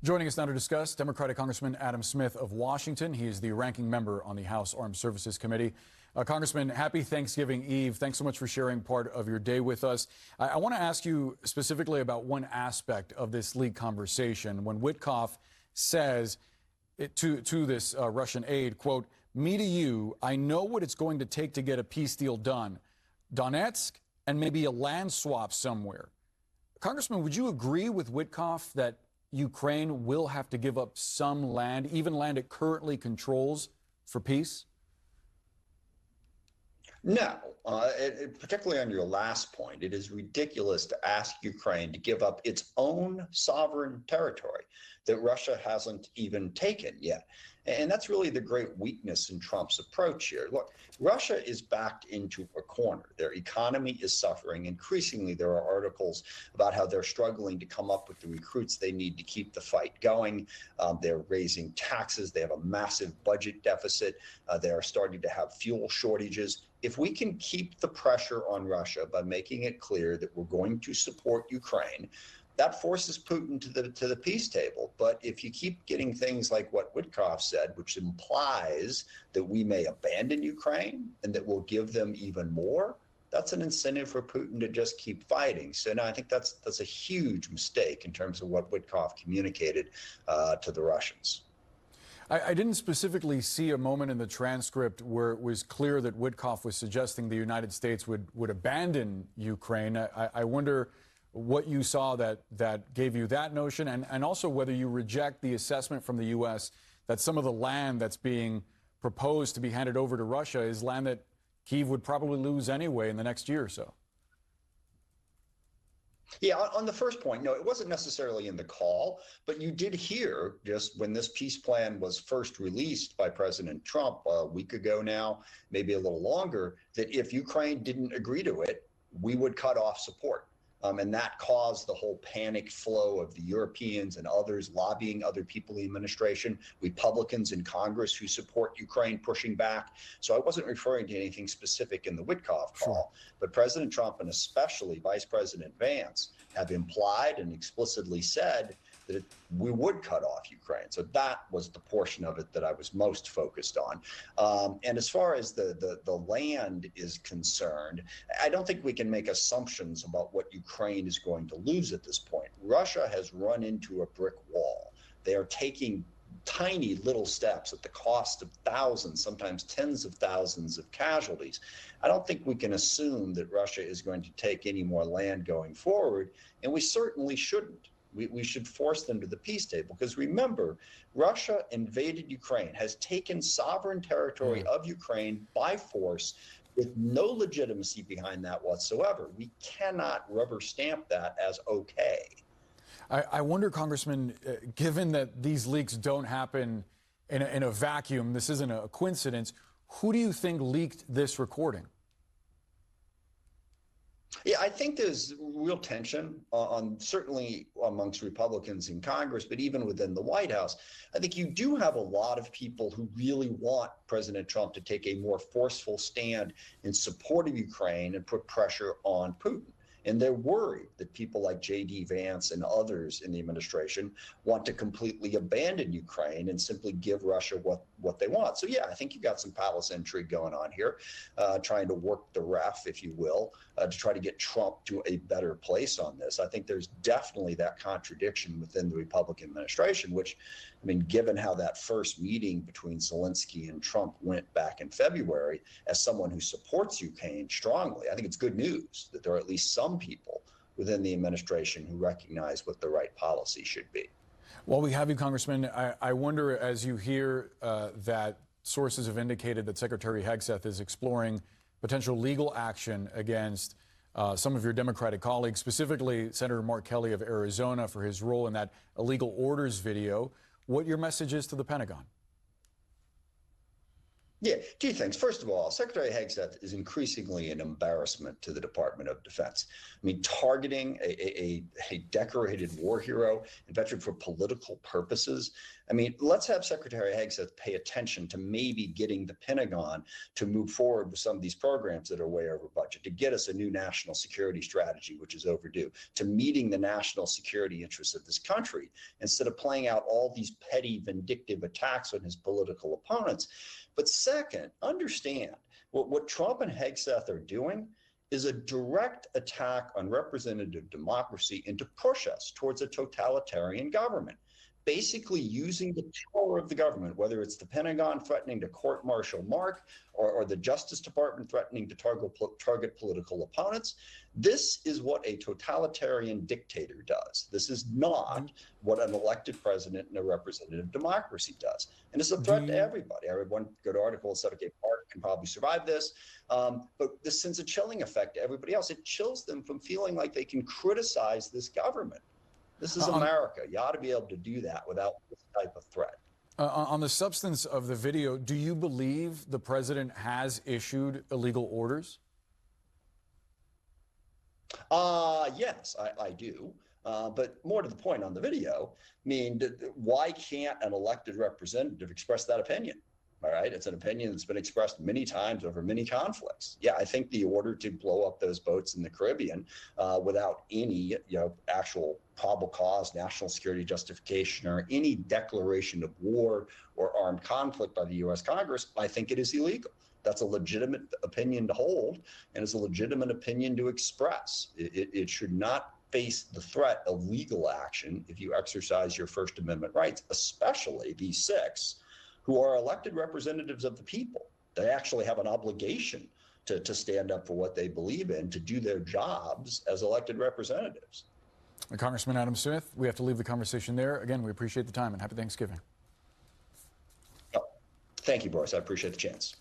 Joining us now to discuss, Democratic Congressman Adam Smith of Washington. He is the ranking member on the House Armed Services Committee. Congressman, happy Thanksgiving Eve. Thanks so much for sharing part of your day with us. I want to ask you specifically about one aspect of this leak conversation. When Witkoff says to this Russian aide, quote, "Me to you, I know what it's going to take to get a peace deal done. Donetsk and maybe a land swap somewhere." Congressman, would you agree with Witkoff that Ukraine will have to give up some land, even land it currently controls, for peace? No, particularly on your last point, it is ridiculous to ask Ukraine to give up its own sovereign territory that Russia hasn't even taken yet. And that's really the great weakness in Trump's approach here. Look, Russia is backed into a corner. Their economy is suffering. Increasingly, there are articles about how they're struggling to come up with the recruits they need to keep the fight going. They're raising taxes. They have a massive budget deficit. They are starting to have fuel shortages. If we can keep the pressure on Russia by making it clear that we're going to support Ukraine, that forces Putin to the peace table. But if you keep getting things like what Witkoff said, which implies that we may abandon Ukraine and that we'll give them even more, that's an incentive for Putin to just keep fighting. So no, I think that's a huge mistake in terms of what Witkoff communicated to the Russians. I didn't specifically see a moment in the transcript where it was clear that Witkoff was suggesting the United States would abandon Ukraine. I wonder what you saw that gave you that notion, and also whether you reject the assessment from the U.S. that some of the land that's being proposed to be handed over to Russia is land that Kyiv would probably lose anyway in the next year or so. Yeah, on the first point, no, it wasn't necessarily in the call, but you did hear just when this peace plan was first released by President Trump a week ago now, maybe a little longer, that if Ukraine didn't agree to it, we would cut off support. And that caused the whole panic flow of the Europeans and others lobbying other people in the administration, Republicans in Congress who support Ukraine pushing back. So I wasn't referring to anything specific in the Witkoff call, but President Trump and especially Vice President Vance have implied and explicitly said that we would cut off Ukraine. So that was the portion of it that I was most focused on. And as far as the land is concerned, I don't think we can make assumptions about what Ukraine is going to lose at this point. Russia has run into a brick wall. They are taking tiny little steps at the cost of thousands, sometimes tens of thousands of casualties. I don't think we can assume that Russia is going to take any more land going forward, and we certainly shouldn't. We should force them to the peace table because remember, Russia invaded Ukraine, has taken sovereign territory of Ukraine by force with no legitimacy behind that whatsoever. We cannot rubber stamp that as okay. I wonder, Congressman, given that these leaks don't happen in a vacuum, this isn't a coincidence, who do you think leaked this recording? Yeah, I think there's real tension on certainly amongst Republicans in Congress, but even within the White House. I think you do have a lot of people who really want President Trump to take a more forceful stand in support of Ukraine and put pressure on Putin. And they're worried that people like J.D. Vance and others in the administration want to completely abandon Ukraine and simply give Russia what they want. So, yeah, I think you've got some palace intrigue going on here, trying to work the ref, if you will, to try to get Trump to a better place on this. I think there's definitely that contradiction within the Republican administration, which, I mean, given how that first meeting between Zelensky and Trump went back in February, as someone who supports Ukraine strongly, I think it's good news that there are at least some people within the administration who recognize what the right policy should be. While we have you, Congressman, I wonder, as you hear that sources have indicated that Secretary Hegseth is exploring potential legal action against some of your Democratic colleagues, specifically Senator Mark Kelly of Arizona for his role in that illegal orders video, what your message is to the Pentagon. Yeah, two things. First of all, Secretary Hegseth is increasingly an embarrassment to the Department of Defense. I mean, targeting a decorated war hero and veteran for political purposes. I mean, let's have Secretary Hegseth pay attention to maybe getting the Pentagon to move forward with some of these programs that are way over budget, to get us a new national security strategy, which is overdue, to meeting the national security interests of this country, instead of playing out all these petty, vindictive attacks on his political opponents. But second, understand what Trump and Hegseth are doing is a direct attack on representative democracy and to push us towards a totalitarian government, basically using the power of the government, whether it's the Pentagon threatening to court-martial Mark or the Justice Department threatening to target political opponents. This is what a totalitarian dictator does. This is not what an elected president in a representative democracy does. And it's a threat to everybody. Everyone, good article said, okay, Mark can probably survive this. But this sends a chilling effect to everybody else. It chills them from feeling like they can criticize this government. This is America. You ought to be able to do that without this type of threat. On the substance of the video, do you believe the president has issued illegal orders? Yes, I do. But more to the point on the video, I mean, why can't an elected representative express that opinion? All right. It's an opinion that's been expressed many times over many conflicts. Yeah, I think the order to blow up those boats in the Caribbean without any, actual probable cause, national security justification, or any declaration of war or armed conflict by the U.S. Congress, I think it is illegal. That's a legitimate opinion to hold, and it's a legitimate opinion to express. It should not face the threat of legal action if you exercise your First Amendment rights, especially these six who are elected representatives of the people. They actually have an obligation to stand up for what they believe in, to do their jobs as elected representatives. Congressman Adam Smith, we have to leave the conversation there. Again, we appreciate the time and happy Thanksgiving. Oh, thank you, Boris. I appreciate the chance.